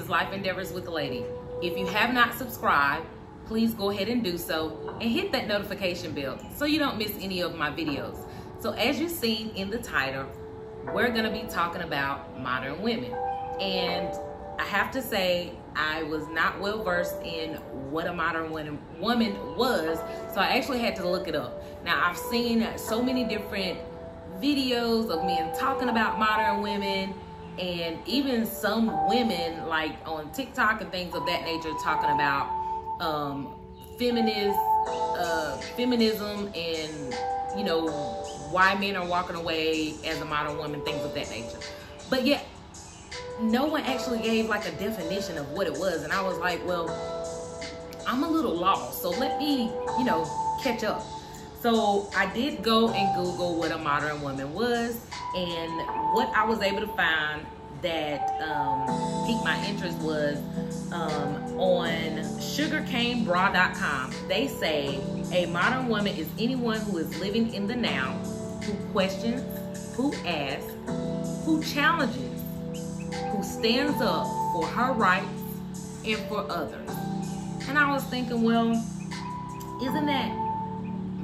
is Life Endeavors with the Lady. If you have not subscribed, please go ahead and do so and hit that notification bell so you don't miss any of my videos. So as you've seen in the title, we're gonna be talking about modern women. And I have to say, I was not well versed in what a modern woman was, so I actually had to look it up. Now, I've seen so many different videos of men talking about modern women, and even some women like on TikTok and things of that nature talking about feminism and, you know, why men are walking away as a modern woman, things of that nature. But yet, no one actually gave like a definition of what it was. And I was like, well, I'm a little lost, so let me, you know, catch up. So I did go and Google what a modern woman was, and what I was able to find that piqued my interest was on sugarcanebra.com. They say a modern woman is anyone who is living in the now, who questions, who asks, who challenges, who stands up for her rights and for others. And I was thinking, well, isn't that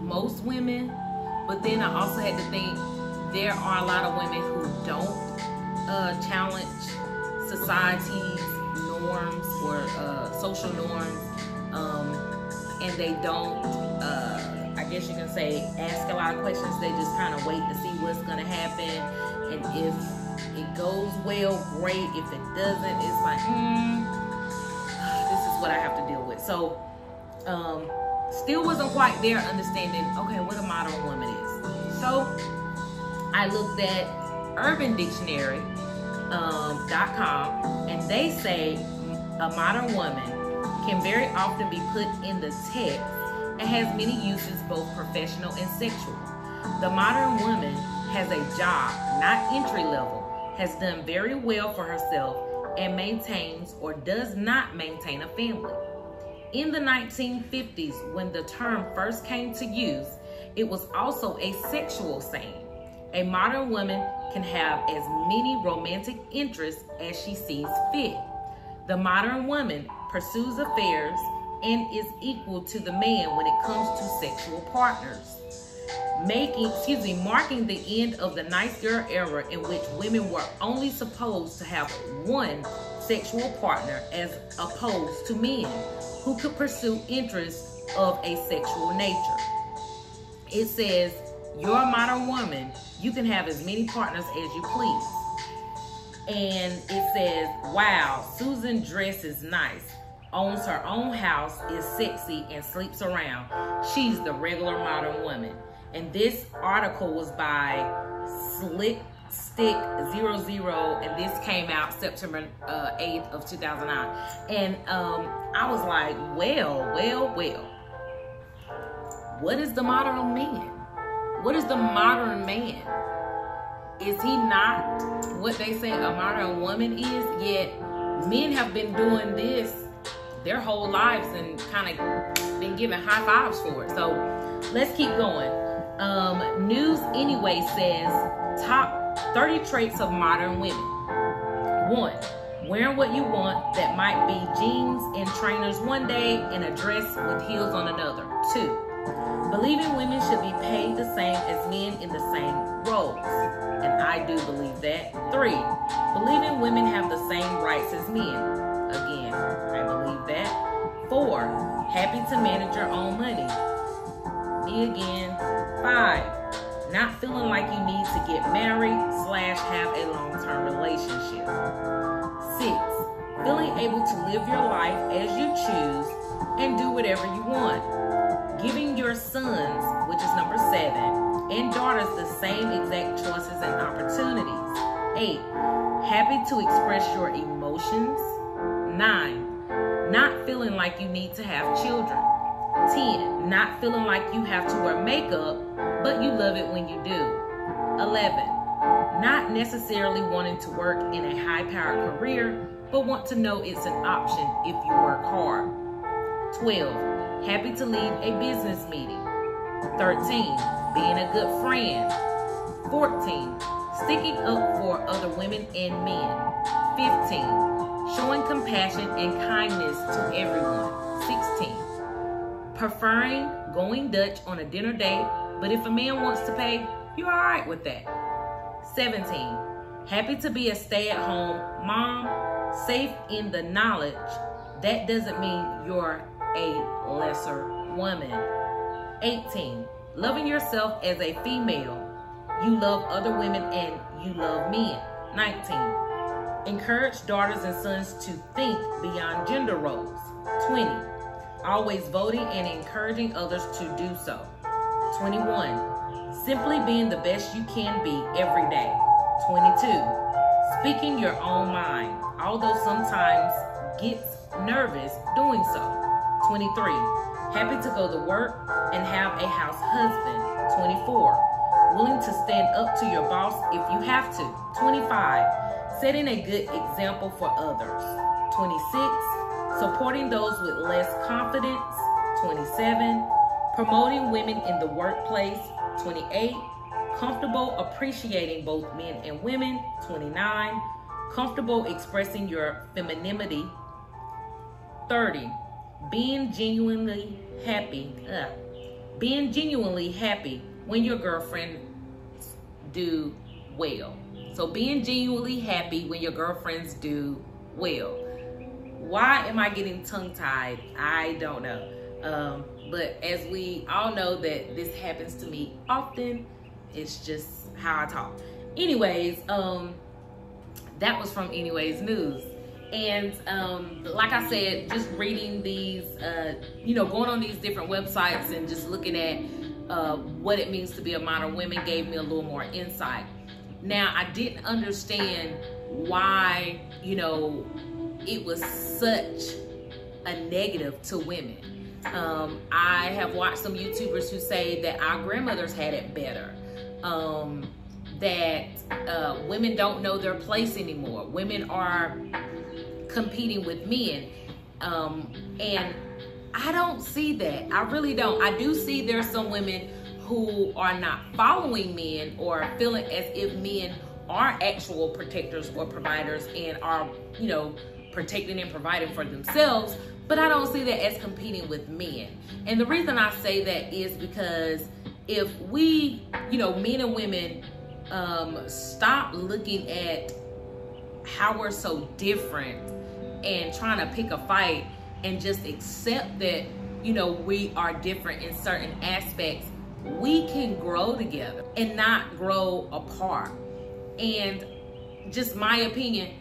most women? But then I also had to think there are a lot of women who don't challenge society's norms or social norms, and they don't, I guess you can say, ask a lot of questions. They just kind of wait to see what's gonna happen, and if it goes well, great. If it doesn't, it's like, this is what I have to deal with. So still wasn't quite there understanding, okay, what a modern woman is. So I looked at urbandictionary.com, and they say a modern woman can very often be put in the text and has many uses, both professional and sexual. The modern woman has a job, not entry level, has done very well for herself, and maintains or does not maintain a family. In the 1950s, when the term first came to use, it was also a sexual saying. A modern woman can have as many romantic interests as she sees fit. The modern woman pursues affairs and is equal to the man when it comes to sexual partners, marking the end of the nice girl era in which women were only supposed to have one sexual partner, as opposed to men who could pursue interests of a sexual nature. It says, you're a modern woman, you can have as many partners as you please. And it says, wow, Susan dresses nice, owns her own house, is sexy, and sleeps around. She's the regular modern woman. And this article was by Slickstick00, and this came out September 8th of 2009. And I was like, well, what is the modern man? What is the modern man? Is he not what they say a modern woman is? Yet men have been doing this their whole lives and kind of been given high fives for it. So let's keep going. News Anyway says top 30 traits of modern women. 1, wearing what you want, that might be jeans and trainers one day and a dress with heels on another. 2, believing women should be paid the same as men in the same roles. And I do believe that. 3, believing women have the same rights as men. Again, I believe that. 4, happy to manage your own money. Me again. 5, not feeling like you need to get married / have a long-term relationship. 6, feeling able to live your life as you choose and do whatever you want. Giving your sons, which is number 7, and daughters the same exact choices and opportunities. 8, happy to express your emotions. 9, not feeling like you need to have children. 10, not feeling like you have to wear makeup, but you love it when you do. 11, not necessarily wanting to work in a high-powered career, but want to know it's an option if you work hard. 12, happy to lead a business meeting. 13, being a good friend. 14, sticking up for other women and men. 15, showing compassion and kindness to everyone. 16, preferring going Dutch on a dinner date, but if a man wants to pay, you're all right with that. 17, happy to be a stay-at-home mom, safe in the knowledge that doesn't mean you're a lesser woman. 18, loving yourself as a female. You love other women and you love men. 19, encourage daughters and sons to think beyond gender roles. 20, always voting and encouraging others to do so. 21, simply being the best you can be every day. 22, speaking your own mind, although sometimes gets nervous doing so. 23, happy to go to work and have a house husband. 24, willing to stand up to your boss if you have to. 25, setting a good example for others. 26, supporting those with less confidence. 27, promoting women in the workplace. 28, comfortable appreciating both men and women. 29, comfortable expressing your femininity. 30, being genuinely happy. Being genuinely happy when your girlfriends do well. So being genuinely happy when your girlfriends do well. Why am I getting tongue-tied? I don't know. But as we all know that this happens to me often, it's just how I talk. Anyways, that was from Anyways News. And like I said, just reading these, going on these different websites and just looking at what it means to be a modern woman gave me a little more insight. Now, I didn't understand why, it was such a negative to women. I have watched some YouTubers who say that our grandmothers had it better. That women don't know their place anymore. Women are competing with men. And I don't see that. I really don't. I do see there's some women who are not following men or feeling as if men are actual protectors or providers and are, protecting and providing for themselves. But I don't see that as competing with men. And the reason I say that is because if we, men and women, stop looking at how we're so different and trying to pick a fight and just accept that, we are different in certain aspects, we can grow together and not grow apart. And just my opinion,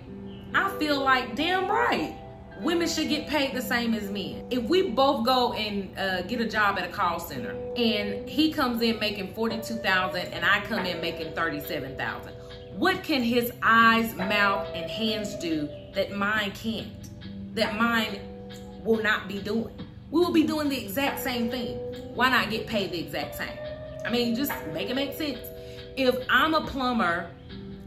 I feel like damn right, women should get paid the same as men. If we both go and get a job at a call center and he comes in making $42,000 and I come in making $37,000, what can his eyes, mouth, and hands do that mine can't? That mine will not be doing? We will be doing the exact same thing. Why not get paid the exact same? I mean, just make it make sense. If I'm a plumber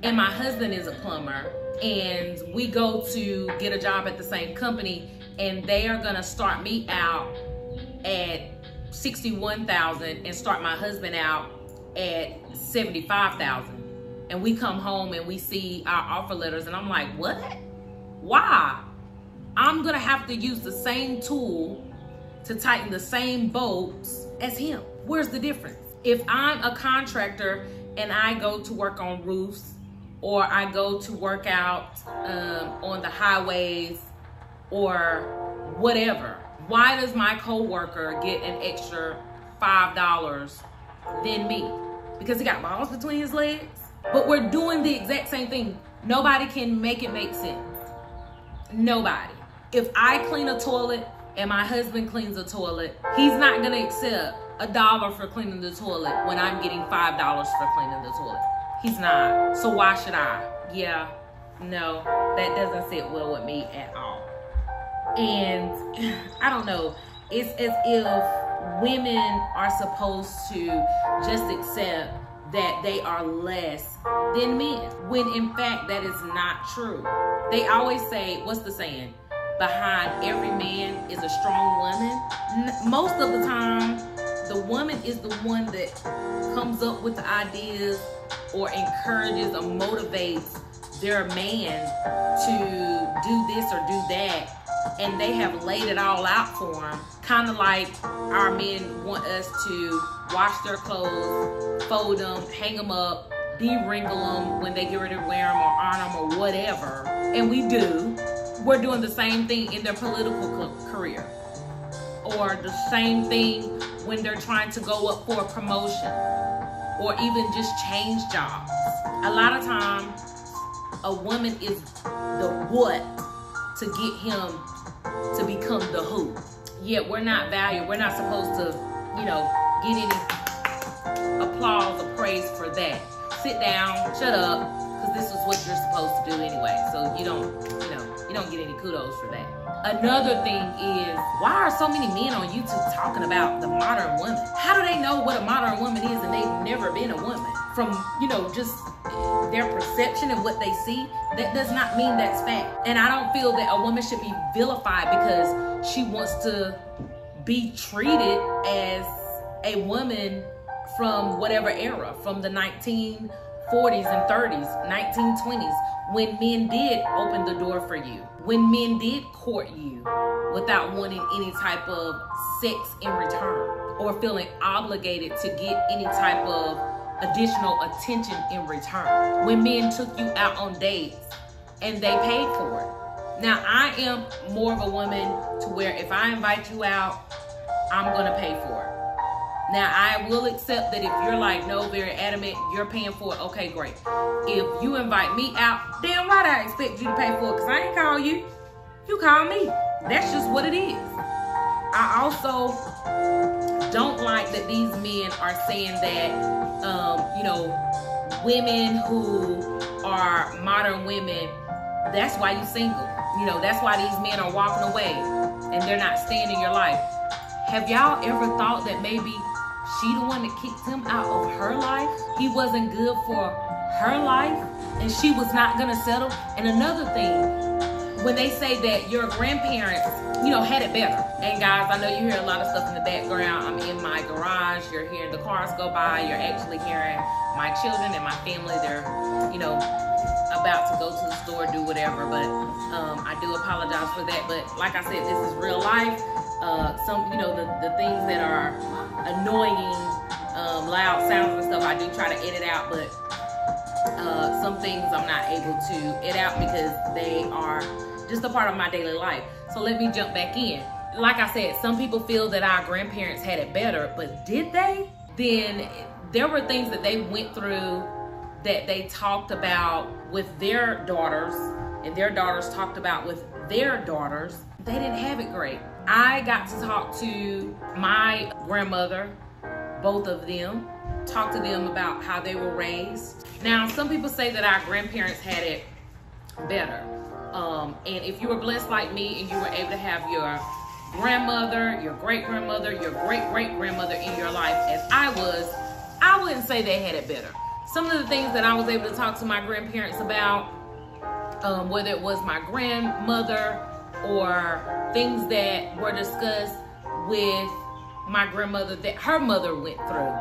and my husband is a plumber and we go to get a job at the same company and they are gonna start me out at $61,000 and start my husband out at $75,000, and we come home and we see our offer letters and I'm like, what? Why? I'm gonna have to use the same tool to tighten the same bolts as him. Where's the difference? If I'm a contractor and I go to work on roofs, or I go to work out on the highways or whatever, why does my coworker get an extra $5 than me? Because he got balls between his legs? But we're doing the exact same thing. Nobody can make it make sense. Nobody. If I clean a toilet and my husband cleans a toilet, he's not gonna accept $1 for cleaning the toilet when I'm getting $5 for cleaning the toilet. He's not. So why should I? Yeah, no, that doesn't sit well with me at all. And I don't know, it's as if women are supposed to just accept that they are less than men, when in fact that is not true. They always say, what's the saying? Behind every man is a strong woman. Most of the time, the woman is the one that comes up with the ideas or encourages or motivates their man to do this or do that, and they have laid it all out for them, kind of like our men want us to wash their clothes, fold them, hang them up, de-wrinkle them when they get ready to wear them or iron them or whatever. And we do. We're doing the same thing in their political career, or the same thing when they're trying to go up for a promotion, or even just change jobs. A lot of times, a woman is the what to get him to become the who. Yet we're not valued. We're not supposed to, get any applause or praise for that. Sit down, shut up, because this is what you're supposed to do anyway. So you don't get any kudos for that. Another thing is, why are so many men on YouTube talking about the modern woman? How do they know what a modern woman is and they've never been a woman? From, just their perception and what they see, that does not mean that's fact. And I don't feel that a woman should be vilified because she wants to be treated as a woman from whatever era, from the 1940s and 30s, 1920s, when men did open the door for you, when men did court you without wanting any type of sex in return or feeling obligated to get any type of additional attention in return, when men took you out on dates and they paid for it. Now, I am more of a woman to where if I invite you out, I'm gonna pay for it. Now, I will accept that if you're like, no, very adamant, you're paying for it, okay, great. If you invite me out, damn right I expect you to pay for it, because I ain't call you. You call me. That's just what it is. I also don't like that these men are saying that, women who are modern women, that's why you single. That's why these men are walking away and they're not staying in your life. Have y'all ever thought that maybe she the one that kicked him out of her life? He wasn't good for her life and she was not gonna settle. And another thing, when they say that your grandparents, had it better. And guys, I know you hear a lot of stuff in the background. I'm in my garage, you're hearing the cars go by, you're actually hearing my children and my family. They're, about to go to the store, do whatever, but I do apologize for that. But like I said, this is real life. Some, the things that are annoying, loud sounds and stuff, I do try to edit out, but some things I'm not able to edit out because they are just a part of my daily life. So let me jump back in. Like I said, some people feel that our grandparents had it better, but did they? Then there were things that they went through that they talked about with their daughters, and their daughters talked about with their daughters. They didn't have it great. I got to talk to my grandmother, both of them, talk to them about how they were raised. Now, some people say that our grandparents had it better. And if you were blessed like me and you were able to have your grandmother, your great-grandmother, your great-great-grandmother in your life as I was, I wouldn't say they had it better. Some of the things that I was able to talk to my grandparents about, whether it was my grandmother or things that were discussed with my grandmother that her mother went through.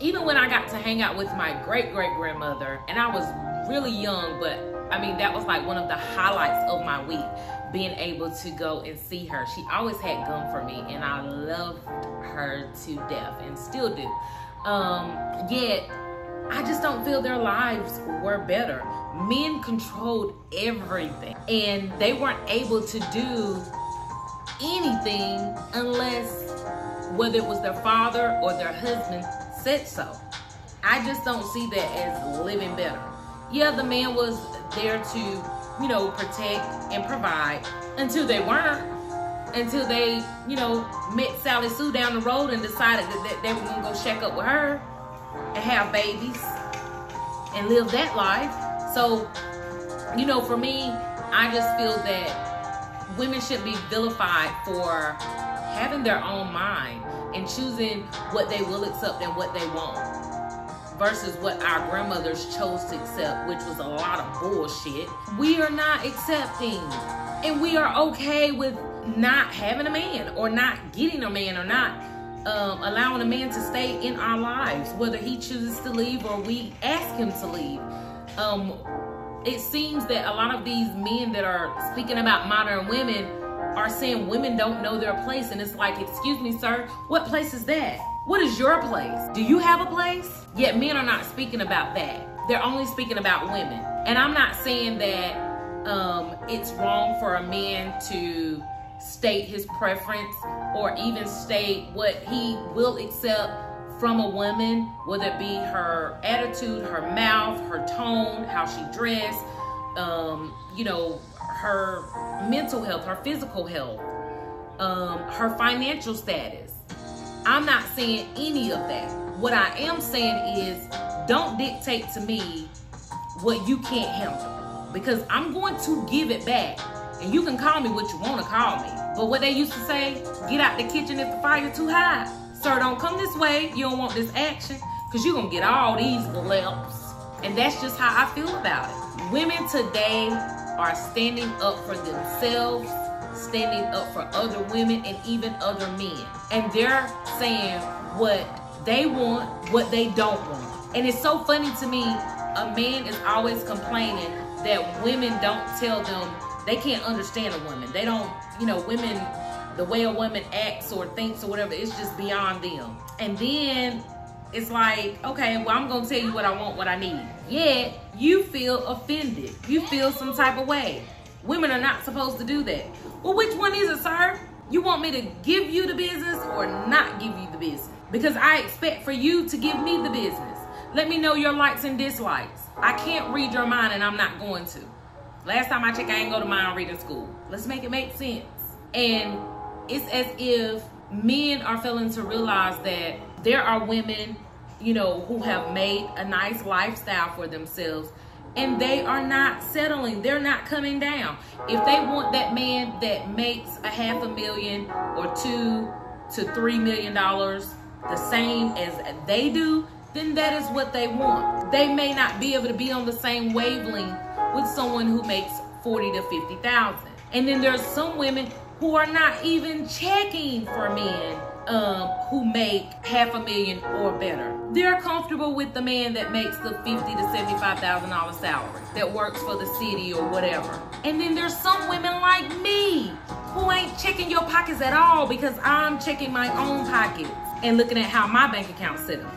Even when I got to hang out with my great-great-grandmother, and I was really young, but I mean, that was like one of the highlights of my week, being able to go and see her. She always had gum for me, and I loved her to death and still do. Yet, I just don't feel their lives were better. Men controlled everything, and they weren't able to do anything unless, whether it was their father or their husband said so. I just don't see that as living better. Yeah, the man was there to, protect and provide until they weren't. Until they, met Sally Sue down the road and decided that they were gonna go shack up with her and have babies and live that life. So, for me, I just feel that women should be vilified for having their own mind and choosing what they will accept and what they won't, versus what our grandmothers chose to accept, which was a lot of bullshit. We are not accepting, and we are okay with not having a man or not getting a man or not allowing a man to stay in our lives, whether he chooses to leave or we ask him to leave. it seems that a lot of these men that are speaking about modern women are saying women don't know their place. And it's like, excuse me, sir, what place is that? What is your place? Do you have a place? Yet men are not speaking about that. They're only speaking about women. And I'm not saying that it's wrong for a man to state his preference or even state what he will accept from a woman, whether it be her attitude, her mouth, her tone, how she dressed, you know, her mental health, her physical health, her financial status. I'm not saying any of that. What I am saying is, don't dictate to me what you can't handle, because I'm going to give it back. And you can call me what you want to call me. But what they used to say, get out the kitchen if the fire too high. Sir, don't come this way. You don't want this action, because you're going to get all these lips. And that's just how I feel about it. Women today are standing up for themselves, standing up for other women and even other men. And they're saying what they want, what they don't want. And it's so funny to me, a man is always complaining that women don't tell them, they can't understand a woman. They don't, you know, women, the way a woman acts or thinks or whatever, it's just beyond them. And then it's like, okay, well, I'm gonna tell you what I want, what I need. Yet you feel offended. You feel some type of way. Women are not supposed to do that. Well, which one is it, sir? You want me to give you the business or not give you the business? Because I expect for you to give me the business. Let me know your likes and dislikes. I can't read your mind, and I'm not going to. Last time I checked, I ain't go to mind reading school. Let's make it make sense. And it's as if men are failing to realize that there are women, you know, who have made a nice lifestyle for themselves, and they are not settling. They're not coming down. If they want that man that makes $500,000 or $2 to $3 million the same as they do, then that is what they want. They may not be able to be on the same wavelength with someone who makes $40,000 to $50,000. And then there's some women who are not even checking for men who make $500,000 or better. They're comfortable with the man that makes the $50,000 to $75,000 salary, that works for the city or whatever. And then there's some women like me who ain't checking your pockets at all, because I'm checking my own pockets and looking at how my bank account's set up.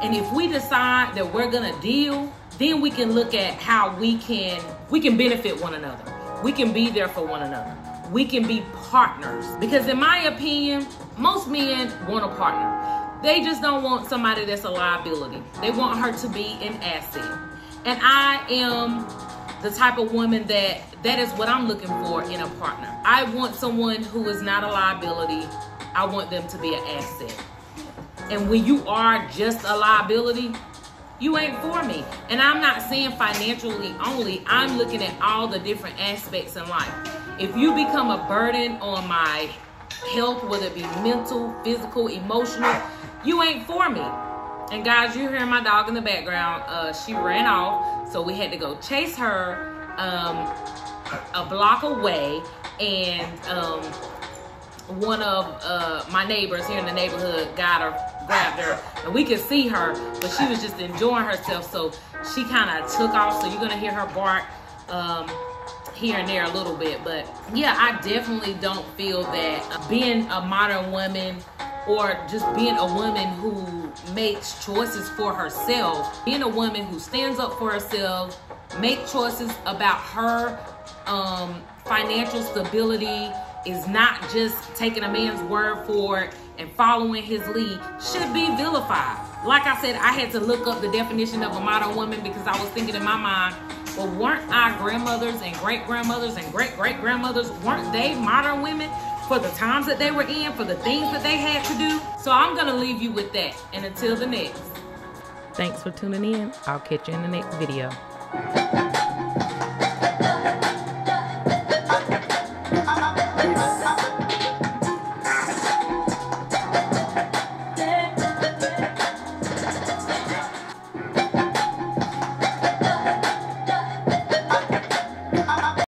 And if we decide that we're gonna deal, then we can look at how we can benefit one another. We can be there for one another. We can be partners. Because in my opinion, most men want a partner. They just don't want somebody that's a liability. They want her to be an asset. And I am the type of woman that is what I'm looking for in a partner. I want someone who is not a liability. I want them to be an asset. And when you are just a liability, you ain't for me. And I'm not saying financially only. I'm looking at all the different aspects in life. If you become a burden on my health, whether it be mental, physical, emotional, you ain't for me. And guys, you're hearing my dog in the background. She ran off, so we had to go chase her a block away. And one of my neighbors here in the neighborhood grabbed her, and we could see her, but she was just enjoying herself, so she kind of took off. So you're gonna hear her bark here and there a little bit. But yeah, I definitely don't feel that being a modern woman, or just being a woman who makes choices for herself, being a woman who stands up for herself, make choices about her financial stability, is not just taking a man's word for it and following his lead, should be vilified. Like I said, I had to look up the definition of a modern woman, because I was thinking in my mind, well, weren't our grandmothers and great-grandmothers and great-great-grandmothers, weren't they modern women for the times that they were in, for the things that they had to do? So I'm gonna leave you with that. And until the next. Thanks for tuning in. I'll catch you in the next video.